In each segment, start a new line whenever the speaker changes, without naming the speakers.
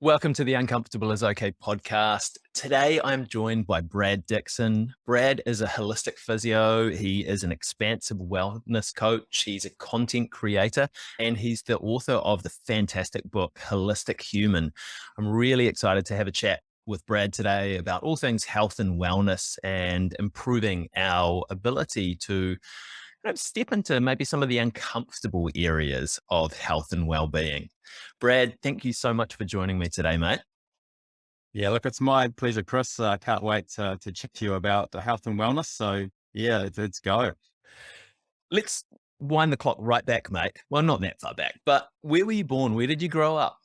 Welcome to the Uncomfortable is Okay podcast. Today I'm joined by Brad Dixon. Brad is a holistic physio. He is an expansive wellness coach. He's a content creator and he's the author of the fantastic book, Holistic Human. I'm really excited to have a chat with Brad today about all things health and wellness and improving our ability to step into maybe some of the uncomfortable areas of health and well-being. Brad, thank you so much for joining me today, mate.
Yeah, look, it's my pleasure, Chris. I can't wait to chat to you about the health and wellness. So, yeah, let's go.
Let's wind the clock right back, mate. Well, not that far back, but where were you born? Where did you grow up?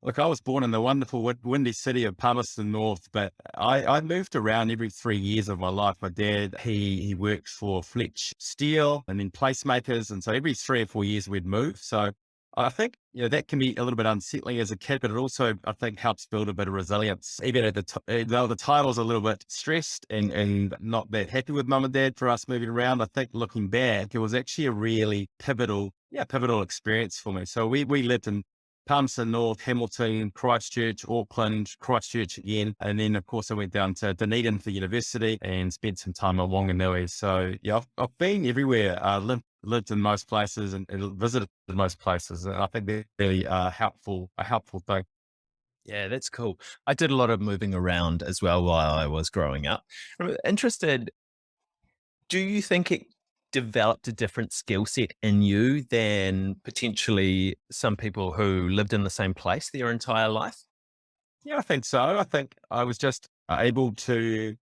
Look, I was born in the wonderful windy city of Palmerston North, but I moved around every 3 years of my life. My dad, he worked for Fletch Steel and then placemakers. And so every 3 or 4 years we'd move. So I think, that can be a little bit unsettling as a kid, but it also, I think, helps build a bit of resilience. Even at though the time I was a little bit stressed and not that happy with mum and dad for us moving around, I think looking back, it was actually a really pivotal experience for me. So we lived in Palmerston North, Hamilton, Christchurch, Auckland, Christchurch again. And then, of course, I went down to Dunedin for university and spent some time at Wanganui. So, yeah, I've been everywhere, lived in most places and visited most places. And I think they're really a helpful thing.
Yeah, that's cool. I did a lot of moving around as well while I was growing up. I'm interested, do you think it developed a different skill set in you than potentially some people who lived in the same place their entire life?
Yeah, I think so. I think I was just able to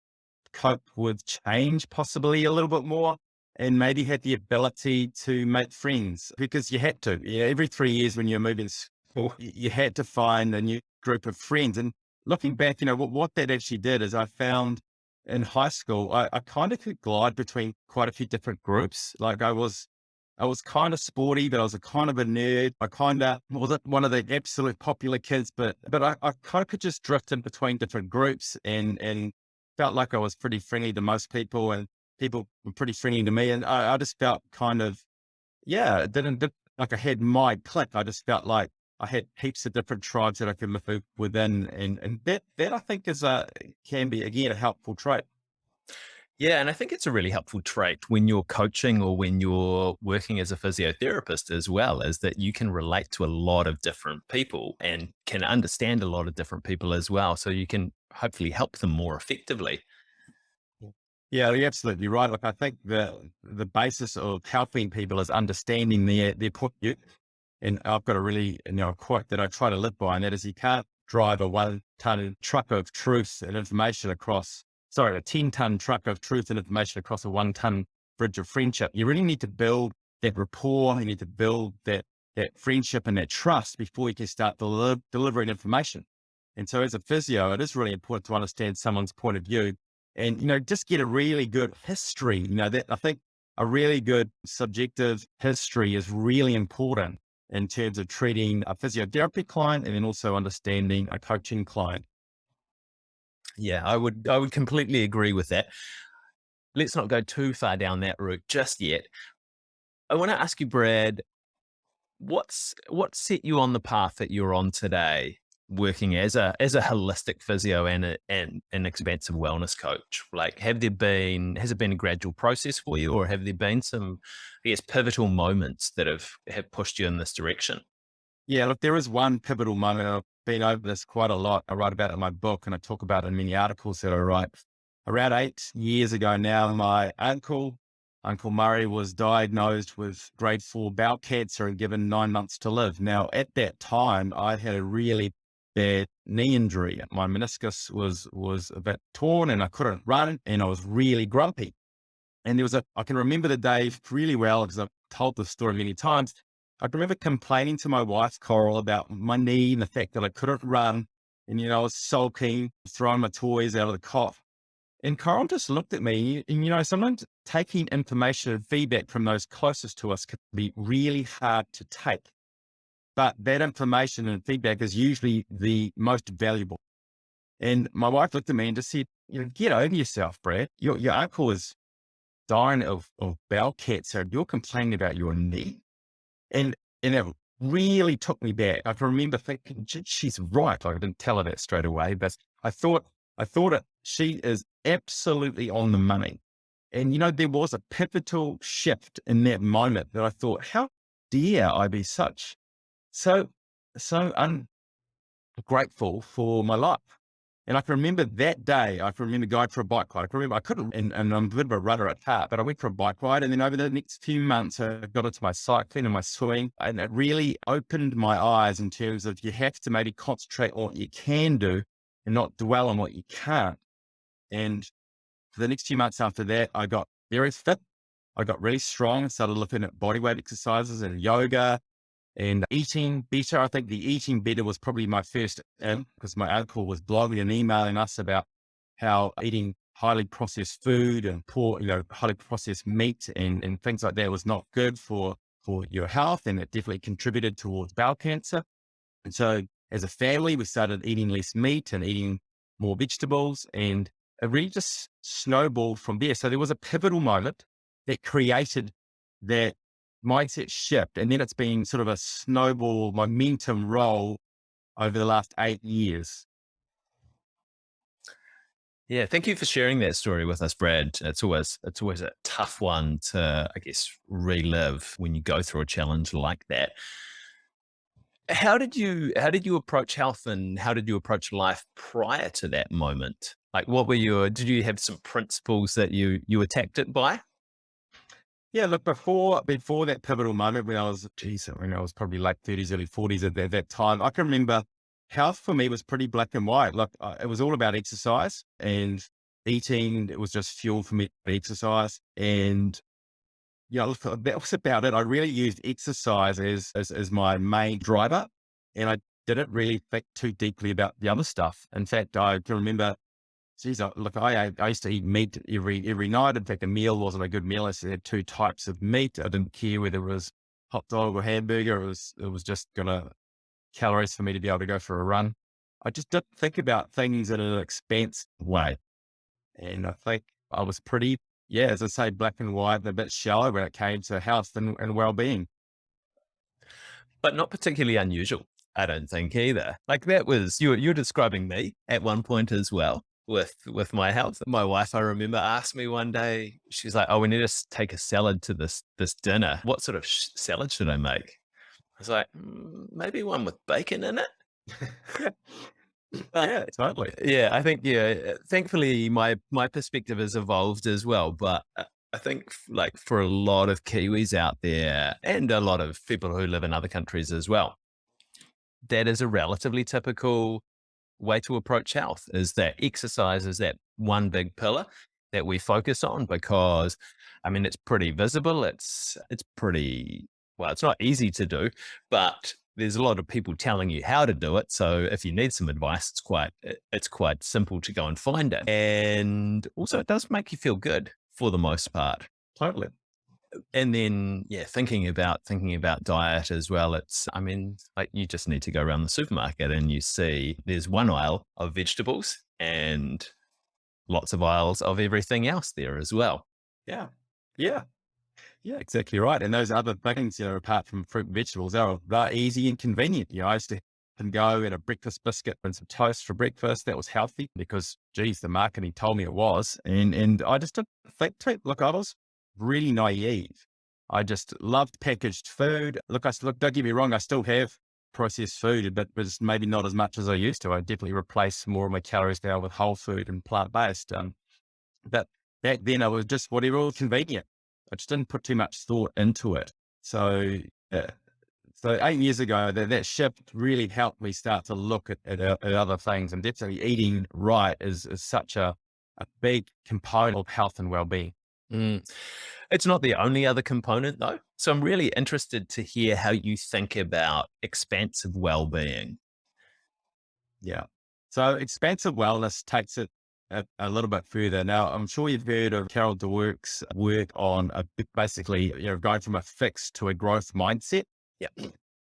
cope with change possibly a little bit more and maybe had the ability to make friends because you had to. Yeah, every 3 years when you're moving school, you had to find a new group of friends. And looking back, what that actually did is I found in high school, I kind of could glide between quite a few different groups. Like I was kind of sporty, but I was a kind of a nerd. I kind of wasn't one of the absolute popular kids, but I kind of could just drift in between different groups and felt like I was pretty friendly to most people and people were pretty friendly to me. And I just felt kind of, yeah, it didn't like I had my clique. I just felt like I had heaps of different tribes that I could live within. And that I think can be again, a helpful trait.
Yeah, and I think it's a really helpful trait when you're coaching or when you're working as a physiotherapist as well, is that you can relate to a lot of different people and can understand a lot of different people as well. So you can hopefully help them more effectively.
Yeah, you're absolutely right. Look, I think the basis of helping people is understanding their point of view. And I've got a really, quote that I try to live by, and that is you can't drive a 1 ton truck of truth and information a 10 ton truck of truth and information across a 1 ton bridge of friendship. You really need to build that rapport. You need to build that friendship and that trust before you can start delivering information. And so as a physio, it is really important to understand someone's point of view and, just get a really good history. That I think a really good subjective history is really important in terms of treating a physiotherapy client and then also understanding a coaching client.
Yeah, I would completely agree with that. Let's not go too far down that route just yet. I want to ask you, Brad, what set you on the path that you're on today, working as a holistic physio and an expansive wellness coach? Like, has it been a gradual process for you, or have there been some, I guess, pivotal moments that have pushed you in this direction?
Yeah, look, there is one pivotal moment. I've been over this quite a lot. I write about it in my book and I talk about it in many articles that I write. Around 8 years ago now, my Uncle Murray, was diagnosed with grade 4 bowel cancer and given 9 months to live. Now, at that time, I had a really bad knee injury. My meniscus was a bit torn and I couldn't run and I was really grumpy. And I can remember the day really well because I've told this story many times. I can remember complaining to my wife, Coral, about my knee and the fact that I couldn't run. And, I was sulking, throwing my toys out of the cot. And Coral just looked at me and, sometimes taking information and feedback from those closest to us can be really hard to take. But that information and feedback is usually the most valuable. And my wife looked at me and just said, get over yourself, Brad. Your uncle is dying of bowel cancer. You're complaining about your knee. And really took me back. I can remember thinking, "Gee, she's right." Like, I didn't tell her that straight away, but I thought she is absolutely on the money. And, there was a pivotal shift in that moment that I thought, how dare I be so, so ungrateful for my life. And I can remember that day, I can remember going for a bike ride. I can remember I couldn't, and I'm a bit of a runner at heart, but I went for a bike ride. And then over the next few months, I got into my cycling and my swimming. And it really opened my eyes in terms of you have to maybe concentrate on what you can do and not dwell on what you can't. And for the next few months after that, I got very fit. I got really strong. I started looking at bodyweight exercises and yoga and eating better. I think the eating better was probably my first in, because my uncle was blogging and emailing us about how eating highly processed food and highly processed meat and things like that was not good for your health. And it definitely contributed towards bowel cancer. And so as a family, we started eating less meat and eating more vegetables, and it really just snowballed from there. So there was a pivotal moment that created that mindset shift. And then it's been sort of a snowball momentum roll over the last 8 years.
Yeah, thank you for sharing that story with us, Brad. It's always a tough one to, I guess, relive when you go through a challenge like that. How did you approach health, and how did you approach life prior to that moment? Like, did you have some principles that you attacked it by?
Yeah, look, before that pivotal moment when I was probably late 30s, early 40s at that time, I can remember health for me was pretty black and white. Look, it was all about exercise and eating. It was just fuel for me to exercise. And look, that was about it. I really used exercise as my main driver. And I didn't really think too deeply about the other stuff. In fact, I can remember, geez, I used to eat meat every night. In fact, a meal wasn't a good meal. I had two types of meat. I didn't care whether it was hot dog or hamburger. It was just gonna calories for me to be able to go for a run. I just didn't think about things in an expansive way. And I think I was pretty, yeah, as I say, black and white and a bit shallow when it came to health and well-being.
But not particularly unusual, I don't think either. Like, that was you're describing me at one point as well with my health. My wife, I remember, asked me one day, she's like, "Oh, we need to take a salad to this dinner. What sort of salad should I make?" I was like, maybe one with bacon in it. But
Yeah, totally.
yeah, I think, yeah, thankfully my perspective has evolved as well. But I think, like, for a lot of Kiwis out there and a lot of people who live in other countries as well, that is a relatively typical way to approach health, is that exercise is that one big pillar that we focus on, because I mean, it's pretty visible. It's pretty, well, it's not easy to do, but there's a lot of people telling you how to do it. So if you need some advice, it's quite simple to go and find it. And also, it does make you feel good for the most part.
Totally.
And then, yeah, thinking about diet as well. I mean, like, you just need to go around the supermarket and you see there's one aisle of vegetables and lots of aisles of everything else there as well.
Yeah. Yeah. Yeah, exactly right. And those other things, apart from fruit and vegetables, they're easy and convenient. I used to can go and a breakfast biscuit and some toast for breakfast. That was healthy because, geez, the marketing told me it was. And I just didn't think to it. Look, I was really naive. I just loved packaged food. Look, don't get me wrong. I still have processed food, but it's maybe not as much as I used to. I definitely replace more of my calories now with whole food and plant-based. But back then I was just whatever was convenient. I just didn't put too much thought into it. So, uh, so 8 years ago, that shift really helped me start to look at other things, and definitely eating right is such a big component of health and well-being.
Mm. It's not the only other component, though. So I'm really interested to hear how you think about expansive well-being.
Yeah. So expansive wellness takes it a little bit further. Now, I'm sure you've heard of Carol Dweck's work on basically, going from a fixed to a growth mindset.
Yeah.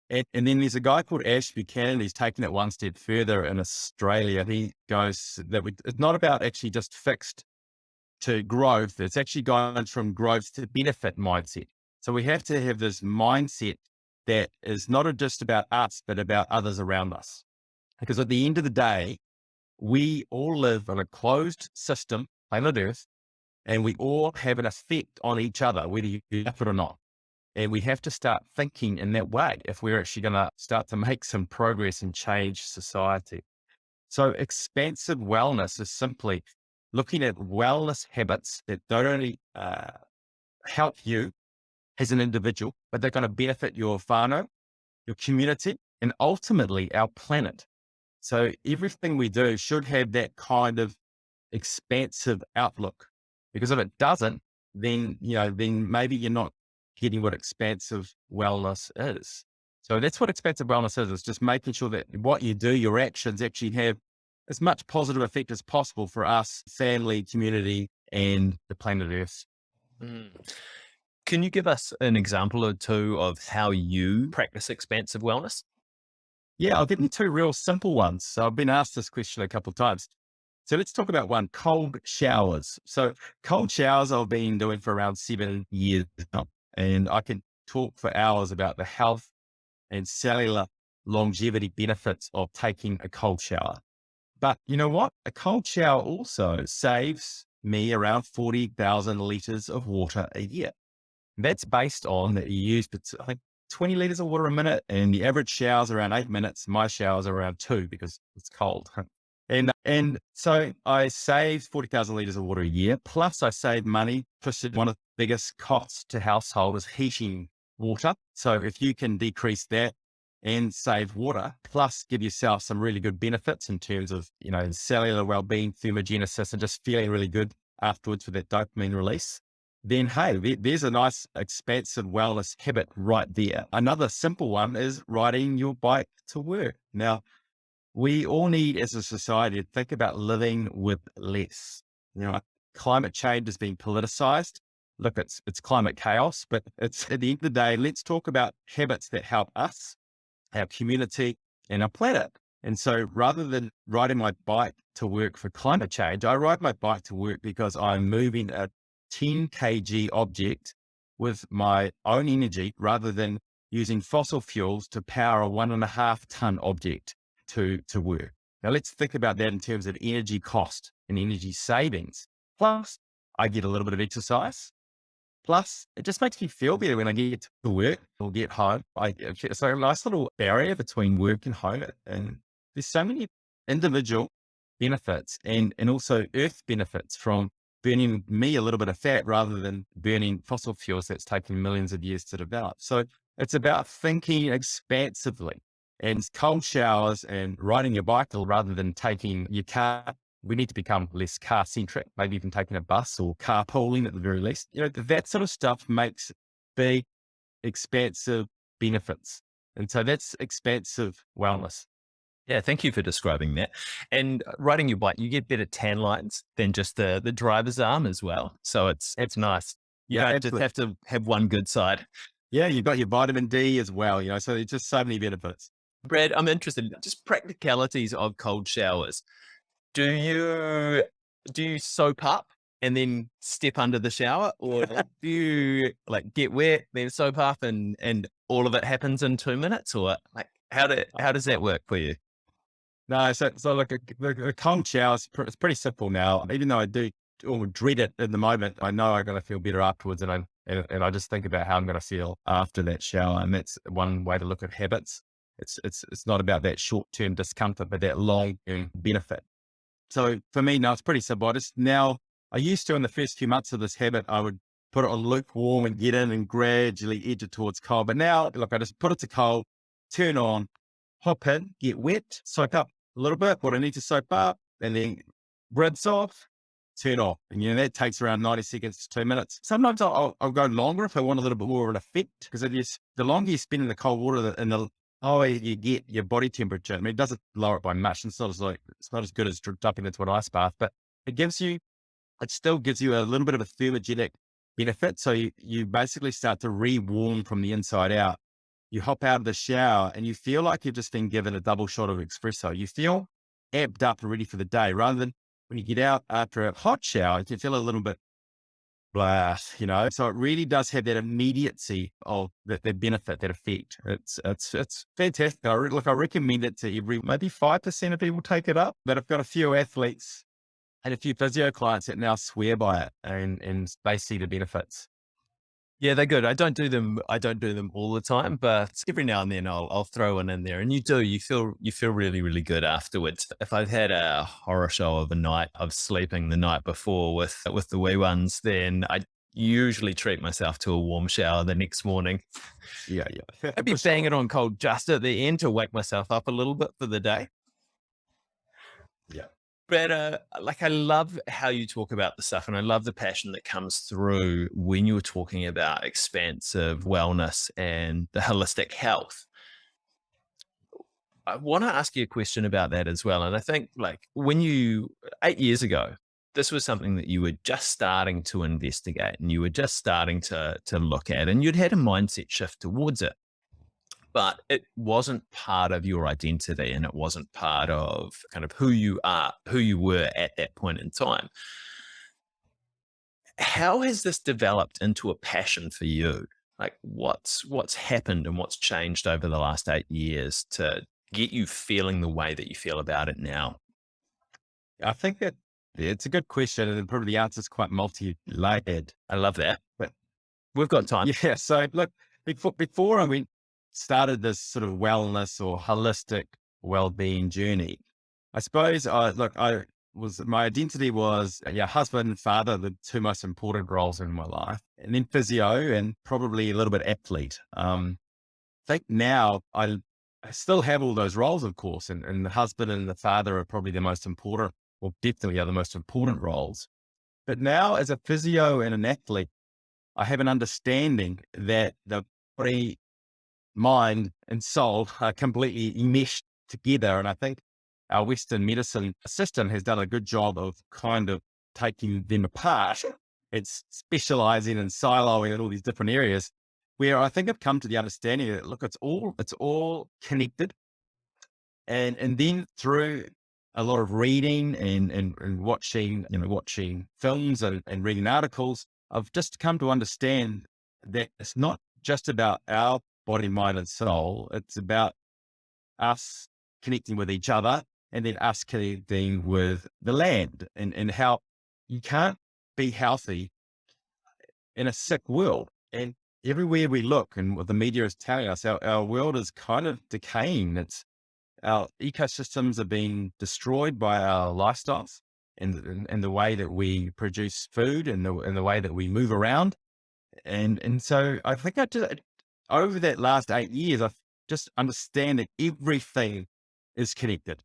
And then there's a guy called Ash Buchanan. He's taken it one step further in Australia. He goes that it's not about actually just fixed to growth. It's actually going from growth to benefit mindset. So we have to have this mindset that is not just about us, but about others around us. Because at the end of the day, we all live in a closed system, planet Earth, and we all have an effect on each other, whether you like it or not. And we have to start thinking in that way if we're actually going to start to make some progress and change society. So expansive wellness is simply looking at wellness habits that don't only help you as an individual, but they're going to benefit your whānau, your community, and ultimately our planet. So everything we do should have that kind of expansive outlook, because if it doesn't, then, then maybe you're not getting what expansive wellness is. So that's what expansive wellness is just making sure that what you do, your actions actually have as much positive effect as possible for us, family, community, and the planet Earth.
Mm. Can you give us an example or two of how you practice expansive wellness?
Yeah, I'll give you two real simple ones. So I've been asked this question a couple of times. So let's talk about one, cold showers. So cold showers I've been doing for around 7 years now, and I can talk for hours about the health and cellular longevity benefits of taking a cold shower. But you know what? A cold shower also saves me around 40,000 liters of water a year. That's based on that you use, I think, 20 liters of water a minute, and the average shower's around 8 minutes. My shower's around 2 because it's cold. And so I save 40,000 liters of water a year. Plus I save money. One of the biggest costs to household is heating water. So if you can decrease that and save water, plus give yourself some really good benefits in terms of, cellular well-being, thermogenesis, and just feeling really good afterwards with that dopamine release, then hey, there's a nice expansive wellness habit right there. Another simple one is riding your bike to work. Now, we all need as a society to think about living with less. Climate change is being politicized. Look, it's climate chaos, but it's at the end of the day, let's talk about habits that help us, our community, and our planet. And so rather than riding my bike to work for climate change, I ride my bike to work because I'm moving a 10 kg object with my own energy rather than using fossil fuels to power a 1.5 ton object to work. Now let's think about that in terms of energy cost and energy savings. Plus, I get a little bit of exercise. Plus, it just makes me feel better when I get to work or get home. So a nice little barrier between work and home. And there's so many individual benefits and also earth benefits from burning me a little bit of fat rather than burning fossil fuels that's taken millions of years to develop. So it's about thinking expansively, and cold showers and riding your bike rather than taking your car. We need to become less car centric, maybe even taking a bus or carpooling at the very least. That sort of stuff makes big, expansive benefits. And so that's expansive wellness.
Yeah, thank you for describing that. And riding your bike, you get better tan lines than just the driver's arm as well. So it's nice. You
Yeah,
don't just
absolutely.
have to have one good side.
Yeah, you've got your vitamin D as well, so there's just so many benefits.
Brad, I'm interested in just practicalities of cold showers. Do you do you soap up and then step under the shower, or do you like get wet, then soap up and all of it happens in 2 minutes, or like how does that work for you?
No, so like a cold shower is it's pretty simple now. Even though I do or dread it in the moment, I know I'm going to feel better afterwards, and I just think about how I'm going to feel after that shower, and that's one way to look at habits. It's not about that short term discomfort, but that long term benefit. So for me now, it's pretty simple. I used to in the first few months of this habit, I would put it on lukewarm and get in and gradually edge it towards cold. But now, look, I just put it to cold, turn on, hop in, get wet, soak up a little bit, what I need to soak up, and then rinse off, turn off. And that takes around 90 seconds to 2 minutes. Sometimes I'll go longer if I want a little bit more of an effect, because the longer you spend in the cold water and the lower you get your body temperature. I mean, it doesn't lower it by much. It's not as good as jumping into an ice bath, but it still gives you a little bit of a thermogenic benefit. So you basically start to re-warm from the inside out. You hop out of the shower and you feel like you've just been given a double shot of espresso. You feel amped up and ready for the day, rather than when you get out after a hot shower, you feel a little bit blah, so it really does have that immediacy of that benefit, that effect. It's fantastic. I recommend it to maybe 5% of people take it up, but I've got a few athletes and a few physio clients that now swear by it and they see the benefits.
Yeah, they're good. I don't do them. I don't do them all the time, but every now and then I'll throw one in there, and you feel really really good afterwards. If I've had a horror show of a night of sleeping the night before with the wee ones, then I usually treat myself to a warm shower the next morning.
Yeah, yeah,
I'd be
for
banging
sure.
it on cold just at the end to wake myself up a little bit for the day.
Yeah.
But like I love how you talk about the stuff, and I love the passion that comes through when you were talking about expansive wellness and the holistic health. I want to ask you a question about that as well. And I think, like, when you 8 years ago, this was something that you were just starting to investigate and you were just starting to look at, and you'd had a mindset shift towards it, but it wasn't part of your identity and it wasn't part of kind of who you were at that point in time. How has this developed into a passion for you? Like, what's happened and what's changed over the last 8 years to get you feeling the way that you feel about it now?
I think that it's a good question, and probably the answer is quite multi-layered.
I love that.
But
We've got time.
yeah, so look, before I went started this sort of wellness or holistic well-being journey, I suppose I was my identity was yeah, husband and father, the two most important roles in my life, and then physio and probably a little bit athlete. I think now I still have all those roles, of course, and the husband and the father are probably the most important, or definitely are the most important roles. But now, as a physio and an athlete, I have an understanding that the body, mind, and soul are completely enmeshed together. And I think our Western medicine system has done a good job of kind of taking them apart. It's specializing and siloing in all these different areas. Where I think I've come to the understanding that look, it's all connected, and then through a lot of reading and watching, watching films and reading articles, I've just come to understand that it's not just about our body, mind, and soul. It's about us connecting with each other and then us connecting with the land and how you can't be healthy in a sick world. And everywhere we look and what the media is telling us, our world is kind of decaying. Our ecosystems are being destroyed by our lifestyles and the way that we produce food and the way that we move around. And so I think over that last 8 years, I've just understand that everything is connected.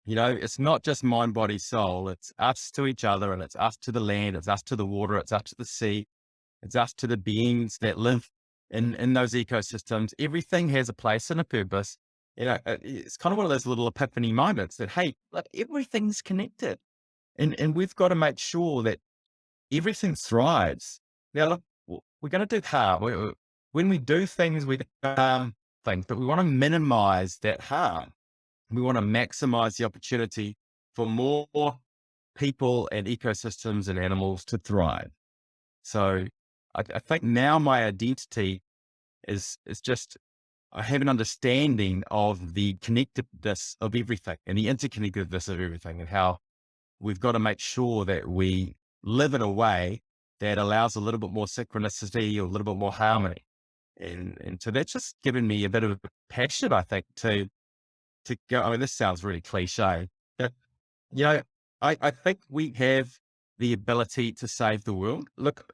It's not just mind, body, soul. It's us to each other, and it's us to the land. It's us to the water. It's us to the sea. It's us to the beings that live in those ecosystems. Everything has a place and a purpose. It's kind of one of those little epiphany moments that, hey, look, everything's connected, and we've got to make sure that everything thrives. Now, look, we're going to do harm. When we do things, we harm things, but we want to minimize that harm. We want to maximize the opportunity for more people and ecosystems and animals to thrive. So I think now my identity is just I have an understanding of the connectedness of everything and the interconnectedness of everything, and how we've got to make sure that we live in a way that allows a little bit more synchronicity or a little bit more harmony. And so that's just given me a bit of a passion, I think, to go. I mean, this sounds really cliche, but you know, I think we have the ability to save the world. Look,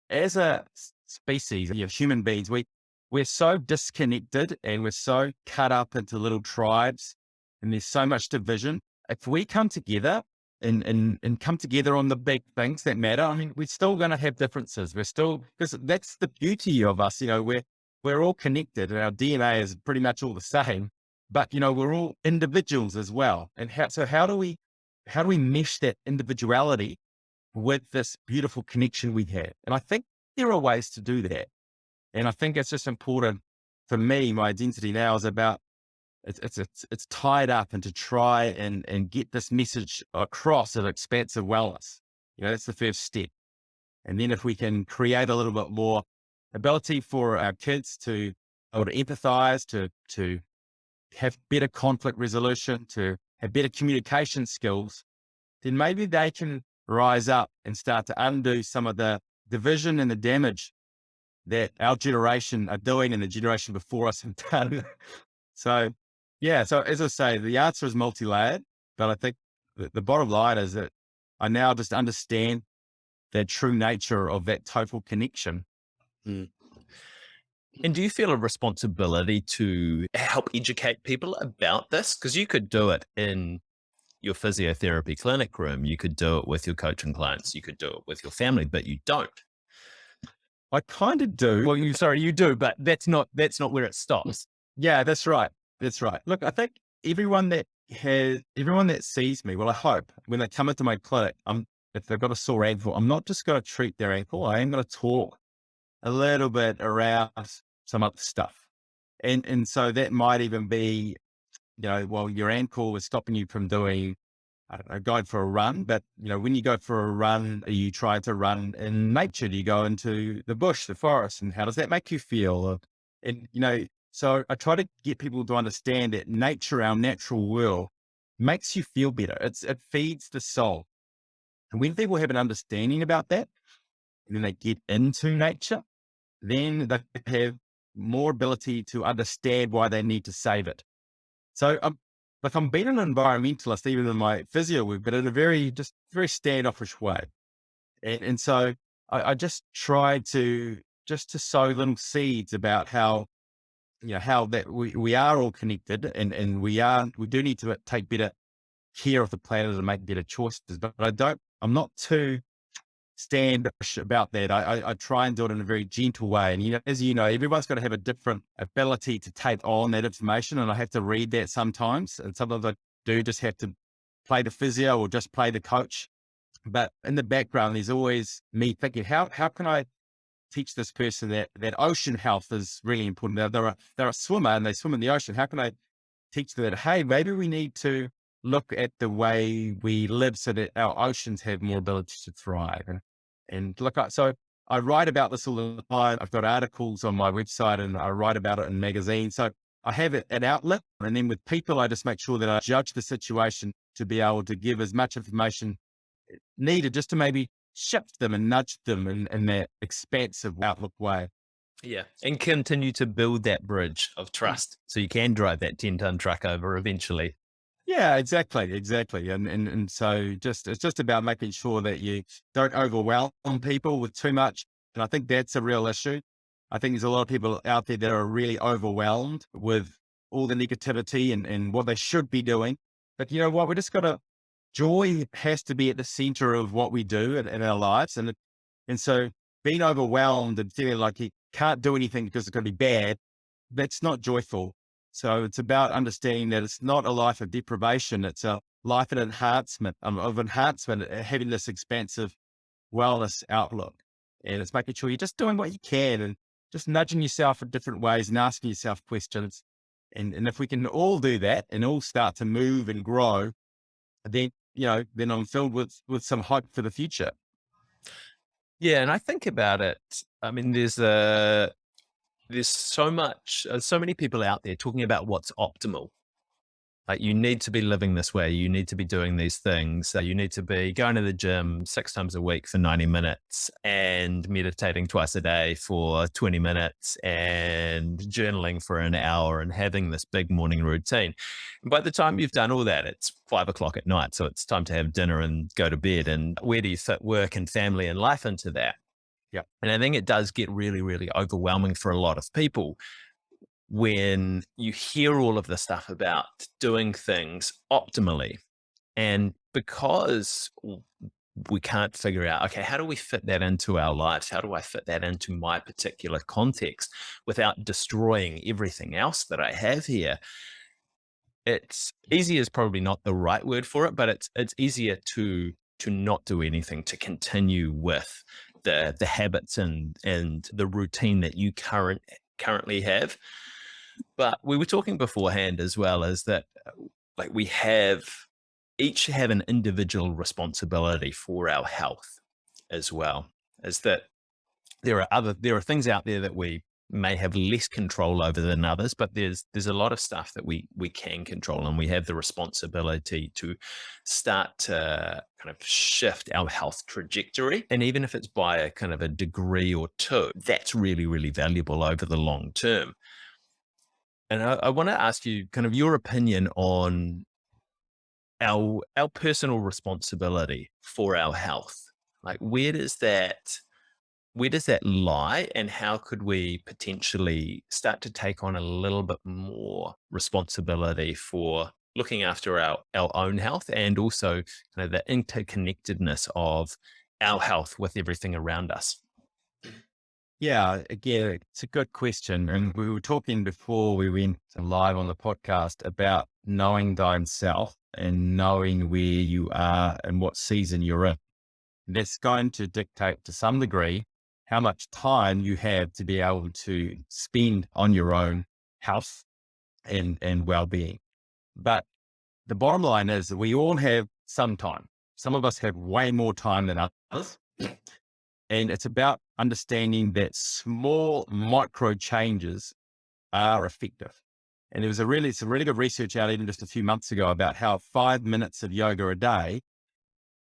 as a species, human beings, we're so disconnected and we're so cut up into little tribes, and there's so much division. If we come together and come together on the big things that matter, I mean, we're still going to have differences. We're still, because that's the beauty of us. We're all connected, and our DNA is pretty much all the same. But we're all individuals as well. And how do we mesh that individuality with this beautiful connection we have? And I think there are ways to do that. And I think it's just important for me. My identity now is about it's tied up, and to try and get this message across of expansive wellness. That's the first step. And then if we can create a little bit more ability for our kids to be able to empathize, to have better conflict resolution, to have better communication skills, then maybe they can rise up and start to undo some of the division and the damage that our generation are doing and the generation before us have done. So, yeah. So as I say, the answer is multi-layered, but I think the bottom line is that I now just understand the true nature of that total connection.
Mm. And do you feel a responsibility to help educate people about this? Because you could do it in your physiotherapy clinic room, you could do it with your coaching clients, you could do it with your family, but you don't.
I kind of do.
Well, you do, but that's not where it stops.
Yeah, that's right. That's right. Look, I think everyone that sees me, well, I hope when they come into my clinic, if they've got a sore ankle, I'm not just going to treat their ankle. I am going to talk a little bit around some other stuff. And so that might even be, well, your ankle is stopping you from doing, I don't know, going for a run. But, when you go for a run, are you trying to run in nature? Do you go into the bush, the forest? And how does that make you feel? And, so I try to get people to understand that nature, our natural world, makes you feel better. It feeds the soul. And when people have an understanding about that, and then they get into nature, then they have more ability to understand why they need to save it. So I'm being an environmentalist, even in my physio work, but in a very standoffish way. And so I just try to sow little seeds about how, how that we are all connected and we do need to take better care of the planet and make better choices. But I'm not too standoffish about that. I try and do it in a very gentle way. And, as you know, everyone's got to have a different ability to take on that information. And I have to read that sometimes. And sometimes I do just have to play the physio or just play the coach. But in the background, there's always me thinking, how can I teach this person that ocean health is really important? Now, they're a swimmer and they swim in the ocean. How can I teach them that, hey, maybe we need to look at the way we live so that our oceans have more ability to thrive. And look, so I write about this all the time. I've got articles on my website and I write about it in magazines. So I have an outlet. And then with people, I just make sure that I judge the situation to be able to give as much information needed just to maybe shift them and nudge them in that expansive outlook way.
Yeah. And continue to build that bridge of trust so you can drive that 10-ton truck over eventually.
Yeah, exactly. And so it's just about making sure that you don't overwhelm people with too much. And I think that's a real issue. I think there's a lot of people out there that are really overwhelmed with all the negativity and what they should be doing. But you know what? We just got to, joy has to be at the center of what we do in our lives. And so being overwhelmed and feeling like you can't do anything because it's going to be bad, that's not joyful. So it's about understanding that it's not a life of deprivation. It's a life of enhancement, having this expansive wellness outlook. And it's making sure you're just doing what you can and just nudging yourself in different ways and asking yourself questions. And if we can all do that and all start to move and grow, then, then I'm filled with some hope for the future.
Yeah. And I think about it. I mean, there's so many people out there talking about what's optimal. Like, you need to be living this way. You need to be doing these things. You need to be going to the gym 6 times a week for 90 minutes and meditating twice a day for 20 minutes and journaling for an hour and having this big morning routine. And by the time you've done all that, it's 5 o'clock at night. So it's time to have dinner and go to bed. And where do you fit work and family and life into that?
Yeah.
And I think it does get really, really overwhelming for a lot of people when you hear all of the stuff about doing things optimally. And because we can't figure out, okay, how do we fit that into our lives? How do I fit that into my particular context without destroying everything else that I have here? It's easy is probably not the right word for it, but it's easier to not do anything, to continue with the habits and the routine that you currently have. But we were talking beforehand as well, is that like we each have an individual responsibility for our health as well. is that there are things out there that we may have less control over than others, but there's a lot of stuff that we can control, and we have the responsibility to start to kind of shift our health trajectory. And even if it's by a kind of a degree or two, that's really, really valuable over the long term. And I want to ask you kind of your opinion on our personal responsibility for our health. Like, where does that lie, and how could we potentially start to take on a little bit more responsibility for looking after our own health, and also kind of the interconnectedness of our health with everything around us?
Yeah, again, it's a good question. And we were talking before we went live on the podcast about knowing thyself and knowing where you are and what season you're in. That's going to dictate to some degree how much time you have to be able to spend on your own health and well-being. But the bottom line is that we all have some time. Some of us have way more time than others. And it's about understanding that small micro changes are effective. And there was some really good research out even just a few months ago about how 5 minutes of yoga a day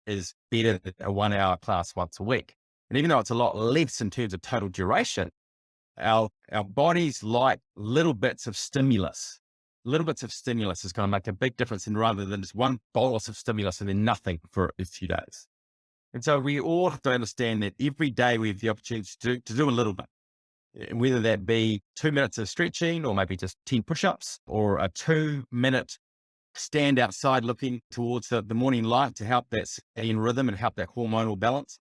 is better than a 1 hour class once a week. And even though it's a lot less in terms of total duration, our bodies like little bits of stimulus. Little bits of stimulus is going to make a big difference, in rather than just one bolus of stimulus and then nothing for a few days. And so we all have to understand that every day we have the opportunity to do a little bit, whether that be 2 minutes of stretching or maybe just 10 push-ups, or a 2 minute stand outside looking towards the morning light to help that circadian rhythm and help that hormonal balance.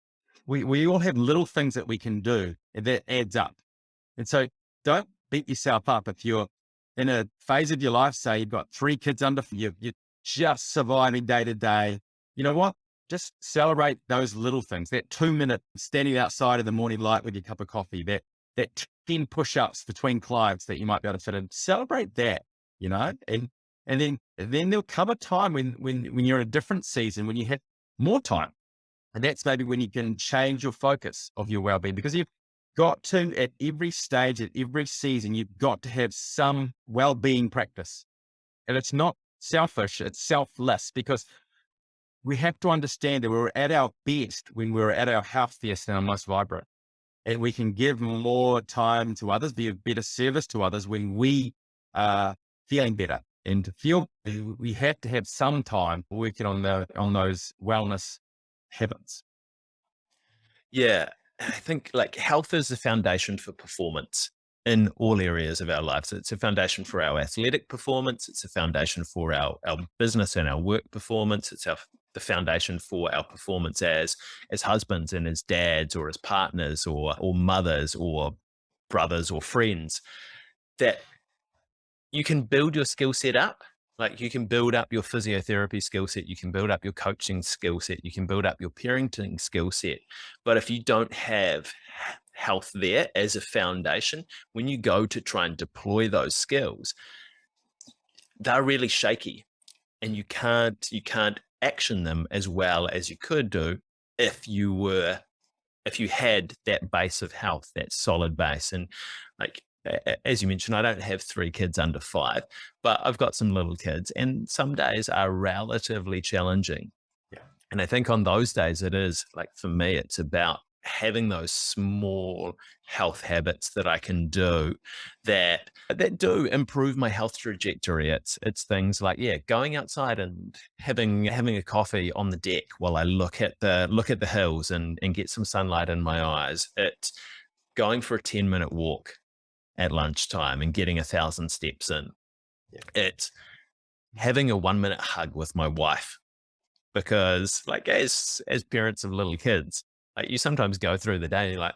We all have little things that we can do, and that adds up. And so don't beat yourself up if you're in a phase of your life, say you've got 3 kids under you, you're just surviving day to day. You know what? Just celebrate those little things. That 2 minute standing outside in the morning light with your cup of coffee, that 10 push-ups between clients that you might be able to fit in. Celebrate that, and then there'll come a time when you're in a different season, when you have more time. And that's maybe when you can change your focus of your well-being, because you've got to, at every stage, at every season, you've got to have some well-being practice. And it's not selfish, it's selfless, because we have to understand that we're at our best when we're at our healthiest and our most vibrant. And we can give more time to others, be of better service to others when we are feeling better. And to feel, we have to have some time working on those wellness habits.
Yeah, I think like health is the foundation for performance in all areas of our lives. It's a foundation for our athletic performance. It's a foundation for our business and our work performance. It's the foundation for our performance as husbands and as dads, or as partners, or mothers, or brothers, or friends. That you can build your skill set up. Like, you can build up your physiotherapy skill set, you can build up your coaching skill set, you can build up your parenting skill set. But if you don't have health there as a foundation, when you go to try and deploy those skills, they're really shaky, and you can't action them as well as you could do if you had that base of health, that solid base. And like, as you mentioned, I don't have 3 kids under 5, but I've got some little kids, and some days are relatively challenging.
Yeah.
And I think on those days, it is like, for me, it's about having those small health habits that I can do that do improve my health trajectory. It's things like, yeah, going outside and having a coffee on the deck while I look at the hills and get some sunlight in my eyes. It's going for a 10-minute walk at lunchtime and getting 1,000 steps in.
Yeah.
It's having a 1-minute hug with my wife, because like, as parents of little kids, like, you sometimes go through the day and you're like,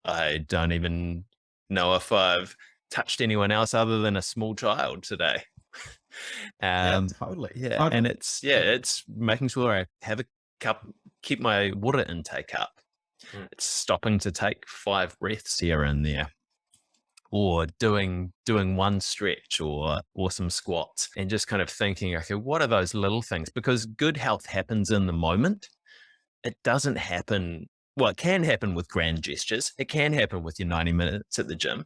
I don't even know if I've touched anyone else other than a small child today.
Yeah, totally.
Yeah. And it's making sure I have a cup, keep my water intake up. It's stopping to take 5 breaths here and there, or doing one stretch, or some squats, and just kind of thinking, okay, what are those little things? Because good health happens in the moment. It doesn't happen well, it can happen with grand gestures. It can happen with your 90 minutes at the gym.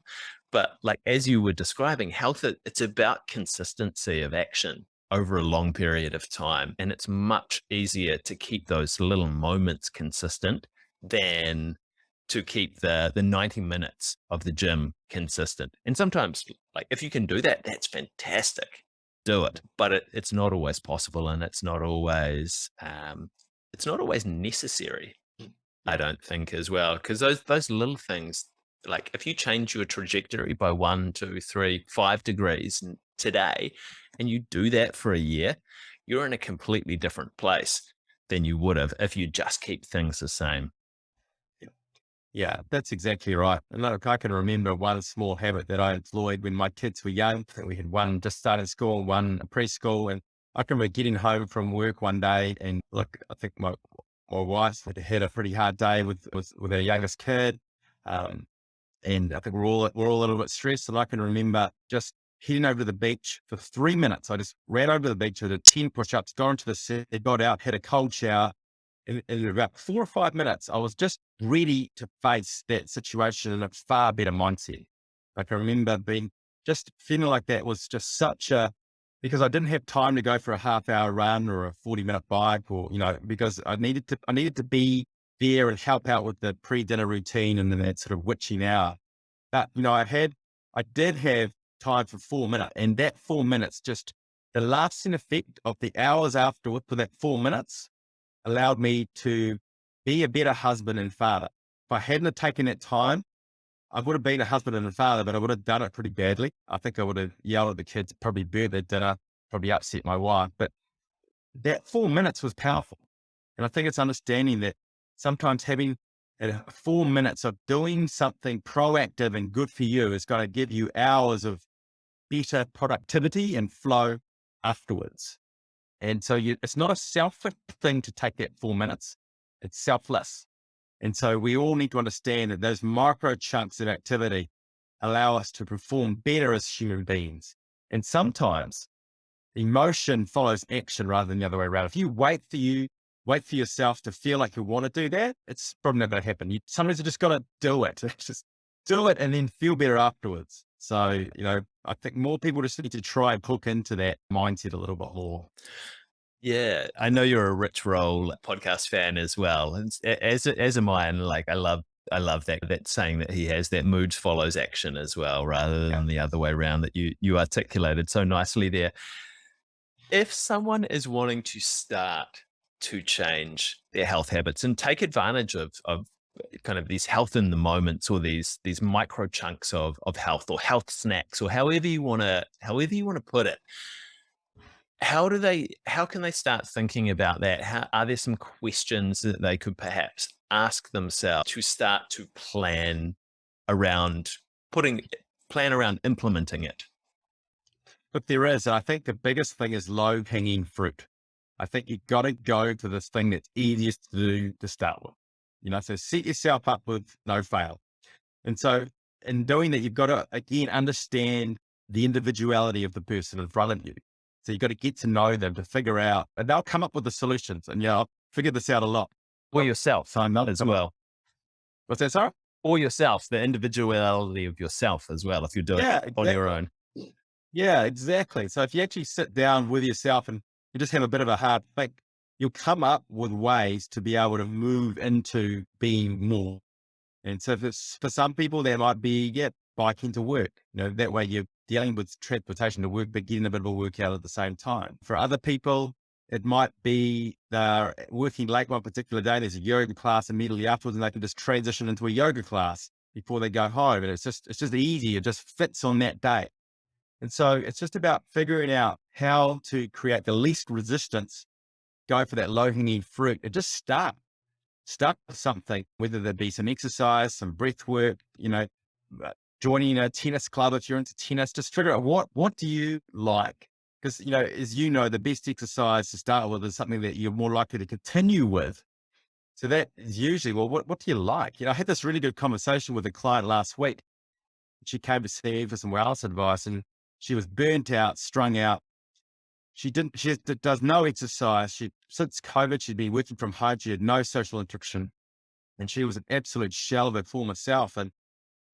But like, as you were describing, health, it's about consistency of action over a long period of time. And it's much easier to keep those little moments consistent than to keep the 90 minutes of the gym consistent. And sometimes, like, if you can do that, that's fantastic. Do it. But it's not always possible, and it's not always necessary, I
Yeah.
don't think, as well, because those little things, like if you change your trajectory by 1, 2, 3, 5 degrees today, and you do that for a year, you're in a completely different place than you would have if you just keep things the same.
Yeah, that's exactly right. And look, I can remember one small habit that I employed when my kids were young. I think we had one just started school, one preschool. And I can remember getting home from work one day and look, I think my wife had a pretty hard day with our youngest kid. Um, and I think we're all a little bit stressed. And I can remember just heading over to the beach for 3 minutes. I just ran over to the beach, I did 10 push-ups, got into the set, got out, had a cold shower. In about 4 or 5 minutes, I was just ready to face that situation in a far better mindset. Like I remember just feeling like that was just because I didn't have time to go for a half-hour run or a 40-minute bike, or, because I needed to be there and help out with the pre-dinner routine and then that sort of witching hour. But, I did have time for 4 minutes, and that 4 minutes, just the lasting effect of the hours afterward for that 4 minutes allowed me to be a better husband and father. If I hadn't have taken that time, I would have been a husband and a father, but I would have done it pretty badly. I think I would have yelled at the kids, probably burnt their dinner, probably upset my wife. But that 4 minutes was powerful. And I think it's understanding that sometimes having 4 minutes of doing something proactive and good for you is going to give you hours of better productivity and flow afterwards. And so it's not a selfish thing to take that 4 minutes. It's selfless. And so we all need to understand that those micro chunks of activity allow us to perform better as human beings. And sometimes emotion follows action rather than the other way around. If you wait for yourself to feel like you want to do that, it's probably not going to happen. Sometimes you just got to do it. Just do it and then feel better afterwards. So, I think more people just need to try and hook into that mindset a little bit more.
Yeah, I know you're a Rich Roll podcast fan as well, and as am I. And like, I love that saying that he has, that mood follows action as well, rather
Yeah.
than the other way around, that you articulated so nicely there. If someone is wanting to start to change their health habits and take advantage of kind of these health in the moments, or these micro chunks of health, or health snacks, or however you want to put it, how can they start thinking about that? Are there some questions that they could perhaps ask themselves to start to around putting plan around implementing it?
But there is, and I think the biggest thing is low hanging fruit. I think you've got to go to this thing that's easiest to do to start with. So set yourself up with no fail. And so in doing that, you've got to, again, understand the individuality of the person in front of you. So you've got to get to know them to figure out, and they'll come up with the solutions. And I've figured this out a lot.
Or yourself
So I'm not
as well.
What's that, sorry?
Or yourself, the individuality of yourself as well, if you're doing
Yeah,
it on your
exactly.
own.
Yeah, exactly. So if you actually sit down with yourself and you just have a bit of a hard think, you'll come up with ways to be able to move into being more. And so for some people, that might be, biking to work. That way you're dealing with transportation to work, but getting a bit of a workout at the same time. For other people, it might be they're working late one particular day. There's a yoga class immediately afterwards, and they can just transition into a yoga class before they go home. And it's just easy. It just fits on that day. And so it's just about figuring out how to create the least resistance, go for that low hanging fruit, and just start with something, whether there be some exercise, some breath work, joining a tennis club. If you're into tennis, just figure out what do you like? Because, as the best exercise to start with is something that you're more likely to continue with. So that is usually, well, what do you like? I had this really good conversation with a client last week. She came to see me for some wellness advice, and she was burnt out, strung out. She does no exercise. Since COVID, she'd been working from home. She had no social interaction. and she was an absolute shell of her former self. And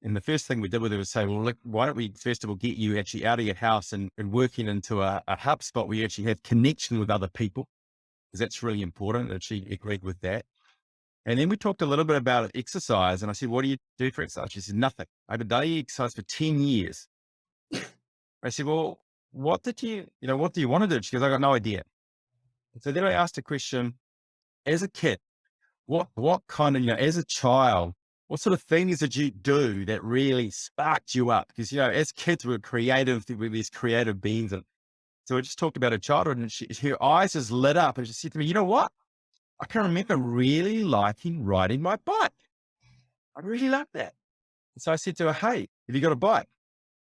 the first thing we did with her was say, well, look, why don't we first of all get you actually out of your house and working into a hub spot where you actually have connection with other people, because that's really important. And she agreed with that. And then we talked a little bit about exercise. And I said, what do you do for exercise? She said, nothing. I've done exercise for 10 years. I said, well, what do you want to do? She goes, I got no idea. And so then I asked a question, as a kid, what kind of, as a child, what sort of things did you do that really sparked you up? Because, as kids, we're creative, we're these creative beings. And so we just talked about her childhood, and her eyes just lit up, and she said to me, you know what? I can remember really liking riding my bike. I really like that. And so I said to her, hey, have you got a bike?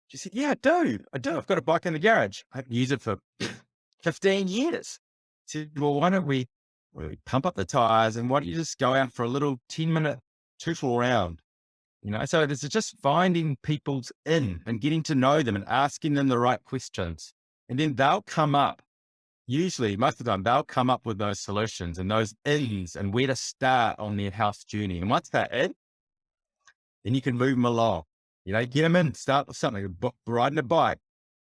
She said, yeah, I do. I've got a bike in the garage. I haven't used it for 15 years. I said, well, why don't we pump up the tires, and why don't you just go out for a little 10-minute total round? So it's just finding people's in and getting to know them and asking them the right questions. And then they'll come up, usually most of the time, they'll come up with those solutions and those ins and where to start on their health journey. And once they're in, then you can move them along. Get them in, start with something, riding a bike,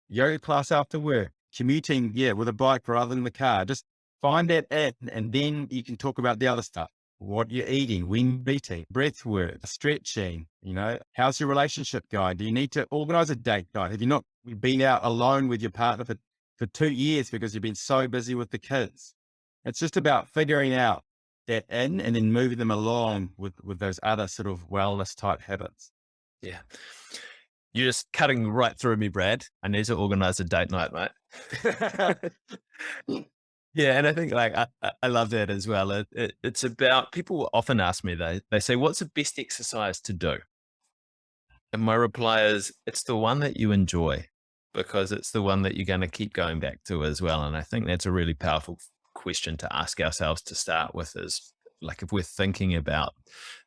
yoga class after work, commuting, with a bike rather than the car. Just find that in, and then you can talk about the other stuff. What you're eating, when eating, breath work, stretching, how's your relationship going? Do you need to organize a date night? Have you not been out alone with your partner for 2 years because you've been so busy with the kids? It's just about figuring out that in and then moving them along with those other sort of wellness type habits.
Yeah. You're just cutting right through me, Brad. I need to organize a date night, mate. Yeah. And I think I love that as well. It's about, people often ask me, they say, what's the best exercise to do? And my reply is, it's the one that you enjoy, because it's the one that you're going to keep going back to as well. And I think that's a really powerful question to ask ourselves to start with, is like, if we're thinking about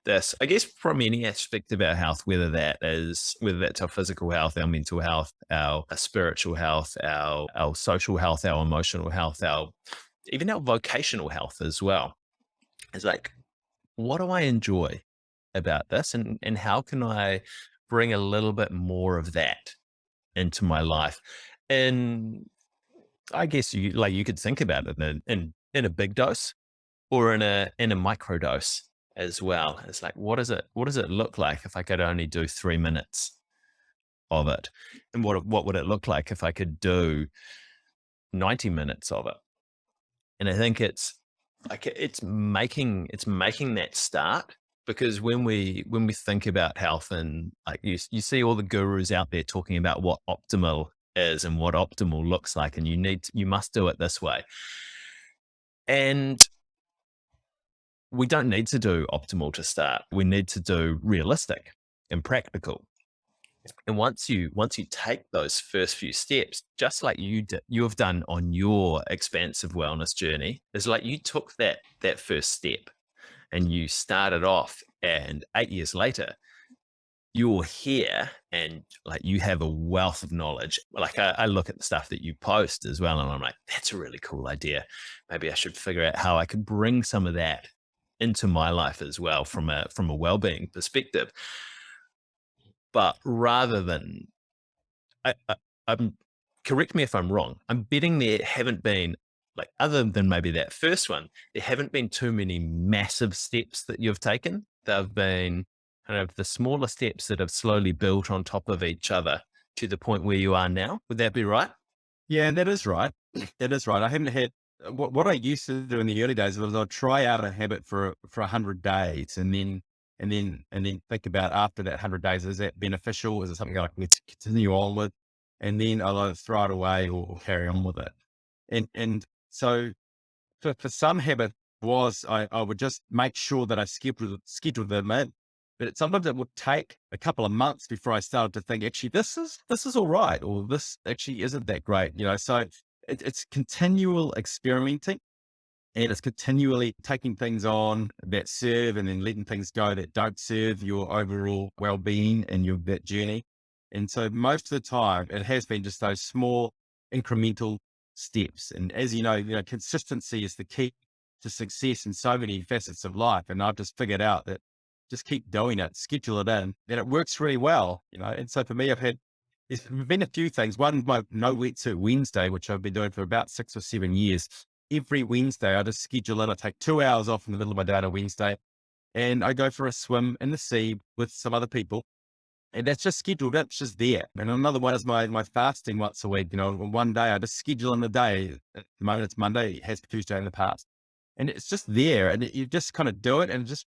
this, I guess from any aspect of our health, whether that's our physical health, our mental health, our spiritual health, our social health, our emotional health, even our vocational health as well. It's like, what do I enjoy about this? And how can I bring a little bit more of that into my life? And I guess you could think about it in a big dose or in a micro dose as well. It's like, what does it look like if I could only do 3 minutes of it? And what would it look like if I could do 90 minutes of it? And I think it's like, it's making that start, because when we think about health, and like you see all the gurus out there talking about what optimal is and what optimal looks like, and you must do it this way. And we don't need to do optimal to start. We need to do realistic and practical. And once you take those first few steps, just like you have done on your expansive wellness journey, is like you took that first step and you started off, and 8 years later, you're here and like you have a wealth of knowledge. Like I look at the stuff that you post as well, and I'm like, that's a really cool idea. Maybe I should figure out how I could bring some of that into my life as well from a wellbeing perspective. But rather than, I'm correct me if I'm wrong, I'm betting there haven't been, like, other than maybe that first one, there haven't been too many massive steps that you've taken. They've been kind of the smaller steps that have slowly built on top of each other to the point where you are now. Would that be right?
Yeah, that is right. That is right. I haven't had what I used to do in the early days was I'd try out a habit for 100 days, and then think about, after that 100 days, is that beneficial? Is it something I can continue on with? And then I'll either throw it away or carry on with it. And so for some habits, I would just make sure that I scheduled them in. But sometimes it would take a couple of months before I started to think, actually, this is all right, or this actually isn't that great. So it's continual experimenting, and it's continually taking things on that serve, and then letting things go that don't serve your overall well-being and that journey. And so most of the time it has been just those small incremental steps. And as consistency is the key to success in so many facets of life. And I've just figured out that just keep doing it, schedule it in, and it works really well, And so for me, there's been a few things. One, my no wetsuit Wednesday, which I've been doing for about 6 or 7 years. Every Wednesday, I just schedule in. I take 2 hours off in the middle of my day on a Wednesday, and I go for a swim in the sea with some other people. And that's just scheduled. That's just there. And another one is my fasting once a week. One day I just schedule in the day. At the moment it's Monday. It has Tuesday in the past, and it's just there. And you just kind of do it, and it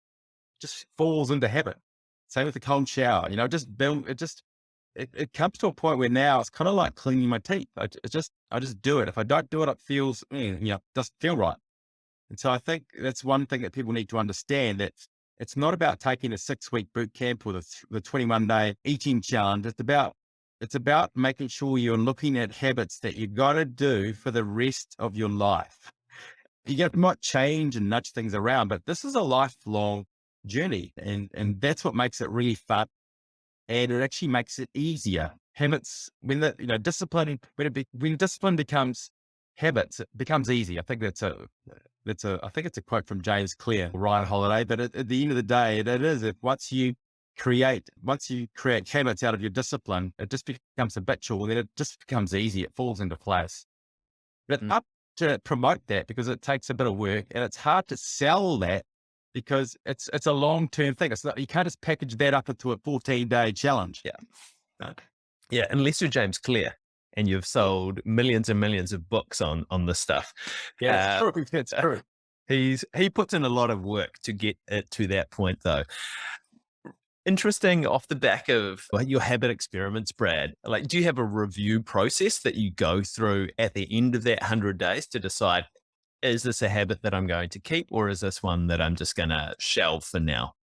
just falls into habit. Same with the cold shower. Just build it. It comes to a point where now it's kind of like cleaning my teeth. I just do it. If I don't do it, it feels doesn't feel right. And so I think that's one thing that people need to understand, that it's not about taking a 6-week boot camp or the 21-day eating challenge. It's about making sure you're looking at habits that you got to do for the rest of your life. Might change and nudge things around, but this is a lifelong journey, and that's what makes it really fun. And it actually makes it easier. Habits, when discipline becomes habits, it becomes easy. I think I think it's a quote from James Clear, Ryan Holiday. But at the end of the day, it is. If once you create habits out of your discipline, it just becomes habitual. Then it just becomes easy. It falls into place. But it's up to promote that, because it takes a bit of work, and it's hard to sell that because it's a long-term thing. It's not, you can't just package that up into a 14-day challenge.
Yeah. No. Yeah. Unless you're James Clear and you've sold millions and millions of books on this stuff.
Yeah, it's true. It's true.
He puts in a lot of work to get it to that point, though. Interesting, off the back of your habit experiments, Brad, like, do you have a review process that you go through at the end of that 100 days to decide, is this a habit that I'm going to keep, or is this one that I'm just going to shelve for now?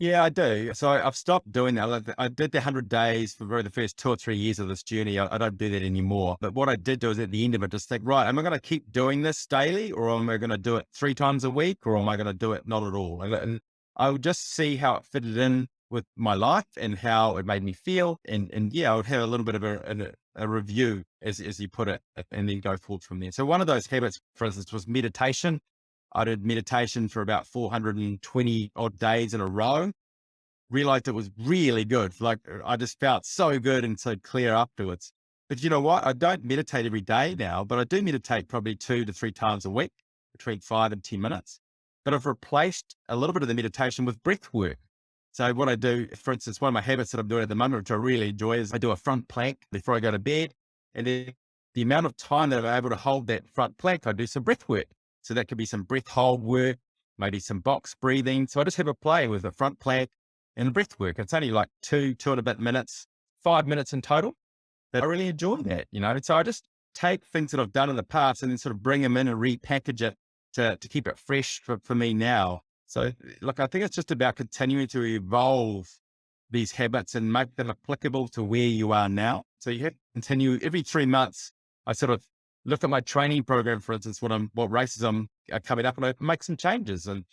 Yeah, I do. So I've stopped doing that. I did the 100 days for the first 2 or 3 years of this journey. I don't do that anymore. But what I did do is at the end of it, just think, right, am I going to keep doing this daily, or am I going to do it 3 times a week, or am I going to do it not at all? And I would just see how it fitted in with my life and how it made me feel. And yeah, I would have a little bit of a review, as you put it, and then go forward from there. So one of those habits, for instance, was meditation. I did meditation for about 420 odd days in a row. Realized it was really good. Like, I just felt so good and so clear afterwards. But you know what? I don't meditate every day now, but I do meditate probably 2 to 3 times a week, between 5 and 10 minutes. But I've replaced a little bit of the meditation with breath work. So what I do, for instance, one of my habits that I'm doing at the moment, which I really enjoy, is I do a front plank before I go to bed. And then the amount of time that I'm able to hold that front plank, I do some breath work. So that could be some breath hold work, maybe some box breathing. So I just have a play with the front plank and the breath work. It's only like 2 and a bit minutes, 5 minutes in total. But I really enjoy that, And so I just take things that I've done in the past and then sort of bring them in and repackage it to keep it fresh for me now. So look, I think it's just about continuing to evolve these habits and make them applicable to where you are now. So you have to continue every 3 months. I sort of look at my training program, for instance, what races I'm coming up, and I make some changes. And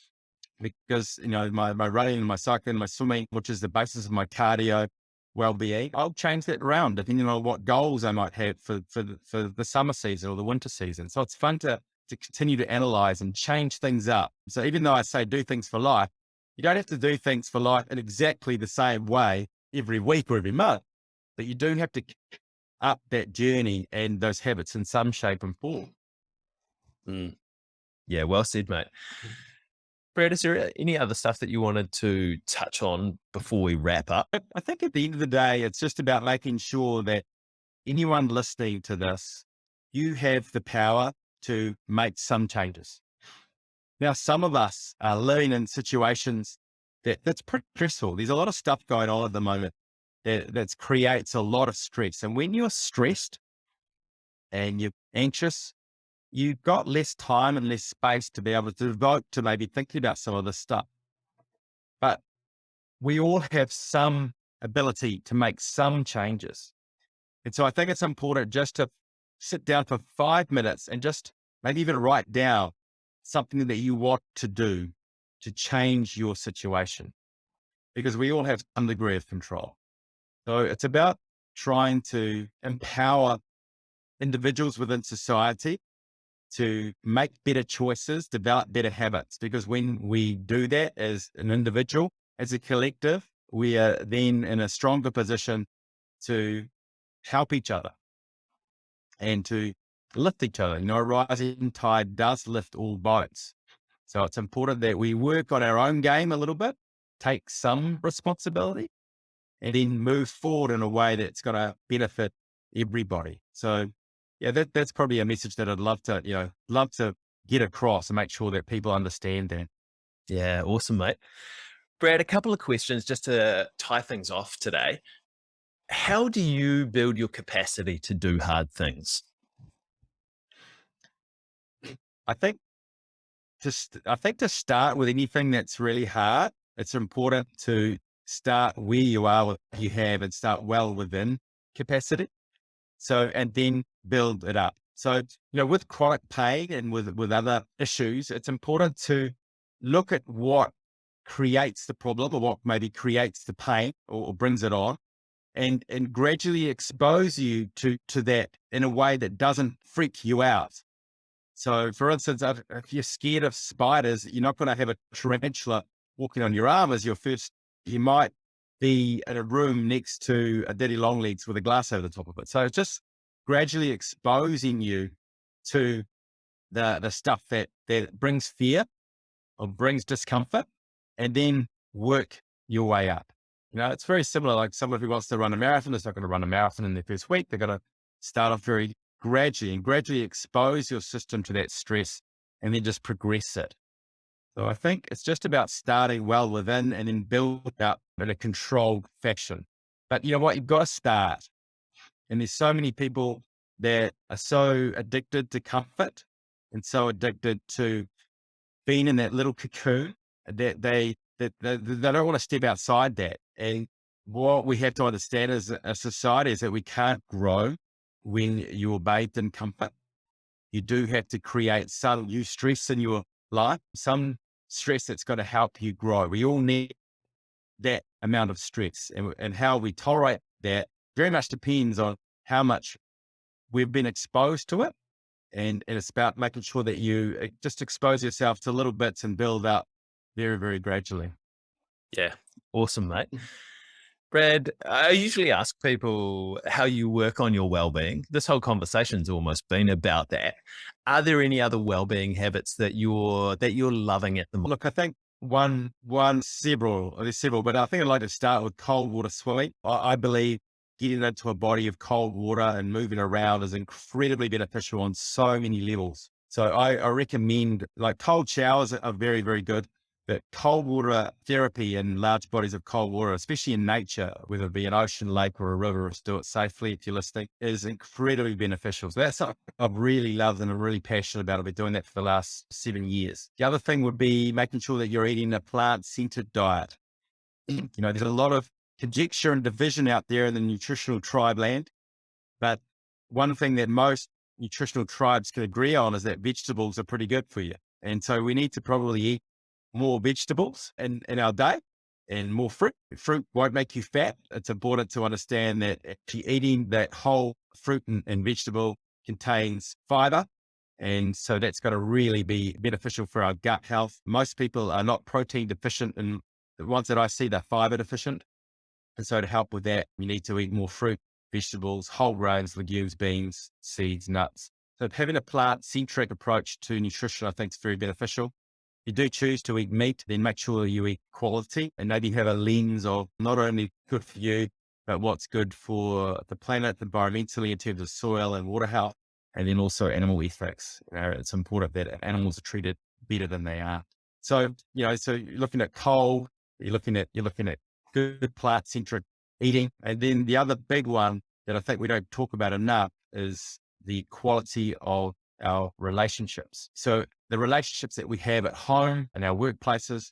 because, my running and my cycling and my swimming, which is the basis of my cardio well-being, I'll change that around depending on what goals I might have for the summer season or the winter season. So it's fun to continue to analyze and change things up. So even though I say do things for life, you don't have to do things for life in exactly the same way every week or every month, but you do have to up that journey and those habits in some shape and form.
Yeah, well said, mate. Brad, is there any other stuff that you wanted to touch on before we wrap up?
I think at the end of the day, it's just about making sure that anyone listening to this, you have the power to make some changes. Now, some of us are living in situations that's pretty stressful. There's a lot of stuff going on at the moment that creates a lot of stress. And when you're stressed and you're anxious, you've got less time and less space to be able to devote to maybe thinking about some of this stuff. But we all have some ability to make some changes. And so I think it's important just to sit down for 5 minutes and just maybe even write down something that you want to do to change your situation, because we all have some degree of control. So it's about trying to empower individuals within society to make better choices, develop better habits, because when we do that as an individual, as a collective, we are then in a stronger position to help each other and to lift each other. A rising tide does lift all boats. So it's important that we work on our own game a little bit, take some responsibility, and then move forward in a way that's going to benefit everybody. So yeah, that's probably a message that I'd love to get across and make sure that people understand that.
Yeah, awesome, mate. Brad, a couple of questions just to tie things off today. How do you build your capacity to do hard things?
I think I think to start with anything that's really hard, it's important to start where you are with what you have and start well within capacity. So, and then build it up. So, with chronic pain and with other issues, it's important to look at what creates the problem or what maybe creates the pain or brings it on, and gradually expose you to that in a way that doesn't freak you out. So, for instance, if you're scared of spiders, you're not going to have a tarantula walking on your arm as your first. You might be in a room next to a daddy long legs with a glass over the top of it. So, it's just gradually exposing you to the stuff that brings fear or brings discomfort, and then work your way up. It's very similar. Like someone who wants to run a marathon is not going to run a marathon in their first week. They're going to start off very gradually and gradually expose your system to that stress and then just progress it. So I think it's just about starting well within and then build up in a controlled fashion. But you know what? You've got to start. And there's so many people that are so addicted to comfort and so addicted to being in that little cocoon that they don't want to step outside that. And what we have to understand as a society is that we can't grow when you're bathed in comfort. You do have to create some new stress in your life, some stress that's going to help you grow. We all need that amount of stress, and how we tolerate that very much depends on how much we've been exposed to it. And it's about making sure that you just expose yourself to little bits and build up very, very gradually.
Yeah, awesome, mate. Brad, I usually ask people how you work on your well-being. This whole conversation's almost been about that. Are there any other well-being habits that you're loving at the moment?
Look, I think there's several, but I think I'd like to start with cold water swimming. I believe getting into a body of cold water and moving around is incredibly beneficial on so many levels. So I recommend, like, cold showers are very, very good, but cold water therapy in large bodies of cold water, especially in nature, whether it be an ocean, lake, or a river, or do it safely if you're listening, is incredibly beneficial. So that's something I've really loved and I'm really passionate about. I've been doing that for the last 7 years. The other thing would be making sure that you're eating a plant-centered diet. There's a lot of conjecture and division out there in the nutritional tribe land, but one thing that most nutritional tribes can agree on is that vegetables are pretty good for you. And so we need to probably eat more vegetables in our day and more fruit. Fruit won't make you fat. It's important to understand that actually eating that whole fruit and vegetable contains fiber. And so that's going to really be beneficial for our gut health. Most people are not protein deficient, and the ones that I see, they're fiber deficient. And so to help with that, you need to eat more fruit, vegetables, whole grains, legumes, beans, seeds, nuts. So having a plant-centric approach to nutrition, I think, is very beneficial. If you do choose to eat meat, then make sure you eat quality and maybe have a lens of not only good for you, but what's good for the planet environmentally in terms of soil and water health, and then also animal ethics. It's important that animals are treated better than they are. So, so you're looking at cold, you're looking at good plant-centric eating. And then the other big one that I think we don't talk about enough is the quality of our relationships. So the relationships that we have at home and our workplaces,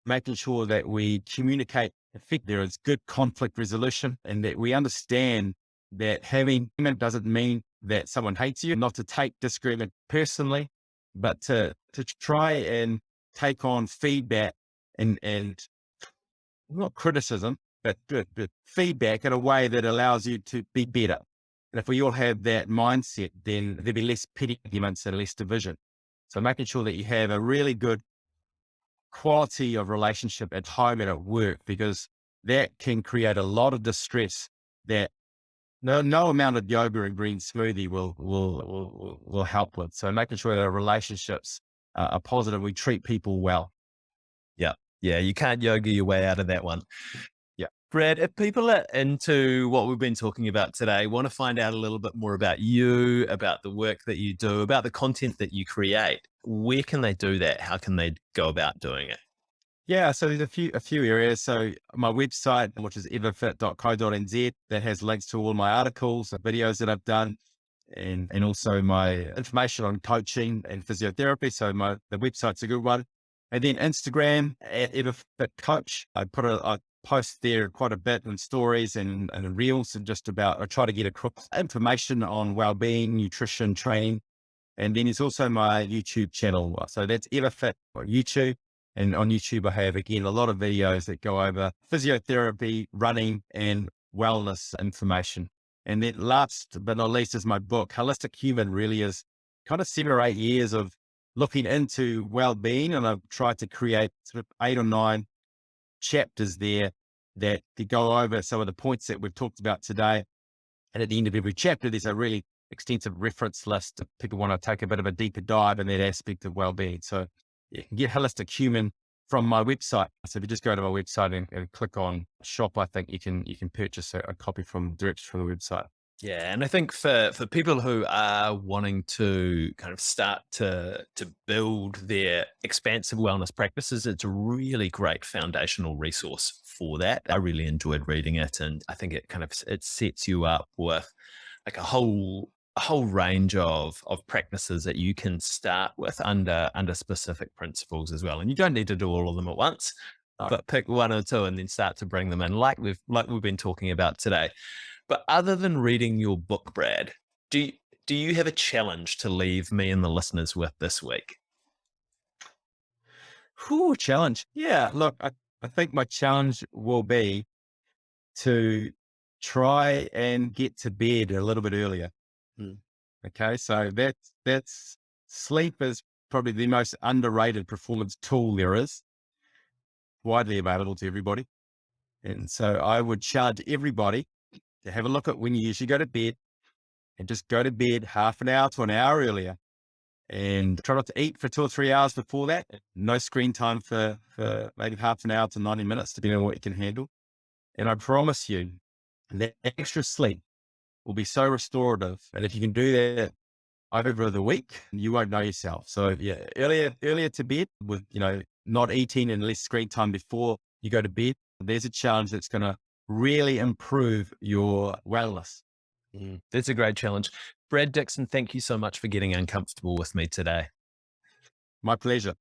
making sure that we communicate effectively, there is good conflict resolution, and that we understand that having agreement doesn't mean that someone hates you, not to take disagreement personally, but to try and take on feedback and not criticism, but feedback in a way that allows you to be better. And if we all have that mindset, then there'll be less petty arguments and less division. So making sure that you have a really good quality of relationship at home and at work, because that can create a lot of distress that no amount of yoga and green smoothie will help with. So making sure that our relationships are positive, we treat people well.
Yeah. Yeah. You can't yoga your way out of that one.
Yeah.
Brad, if people are into what we've been talking about today, want to find out a little bit more about you, about the work that you do, about the content that you create, where can they do that? How can they go about doing it?
Yeah, so there's a few areas. So my website, which is everfit.co.nz, that has links to all my articles, the videos that I've done, and also my information on coaching and physiotherapy. So the website's a good one. And then Instagram at everfitcoach. I post there quite a bit in stories and in reels, and I try to get across information on wellbeing, nutrition, training. And then there's also my YouTube channel. So that's Everfit on YouTube. And on YouTube, I have, again, a lot of videos that go over physiotherapy, running, and wellness information. And then last but not least is my book. Holistic Human really is kind of 7 or 8 years of looking into well-being. And I've tried to create sort of 8 or 9 chapters there that go over some of the points that we've talked about today. And at the end of every chapter, there's a really extensive reference list if people want to take a bit of a deeper dive in that aspect of well-being. So you can get Holistic Human from my website. So if you just go to my website and click on shop, I think you can purchase a copy direct from the website.
Yeah, and I think for people who are wanting to kind of start to build their expansive wellness practices, it's a really great foundational resource for that. I really enjoyed reading it, and I think it sets you up with like a whole range of practices that you can start with under specific principles as well. And you don't need to do all of them at once,
No.
but pick one or two and then start to bring them in, like we've been talking about today. But other than reading your book, Brad, do you have a challenge to leave me and the listeners with this week?
Whew, challenge. Yeah, look, I think my challenge will be to try and get to bed a little bit earlier.
Mm.
Okay, so that's sleep is probably the most underrated performance tool there is, widely available to everybody. And so I would challenge everybody to have a look at when you usually go to bed, and just go to bed half an hour to an hour earlier, and try not to eat for 2 or 3 hours before that. No screen time for maybe half an hour to 90 minutes, depending on what you can handle. And I promise you that extra sleep will be so restorative. And if you can do that over the week, you won't know yourself. So yeah, earlier to bed with, not eating and less screen time before you go to bed. There's a challenge that's going to really improve your wellness.
That's a great challenge. Brad Dixon, thank you so much for getting uncomfortable with me today.
My pleasure.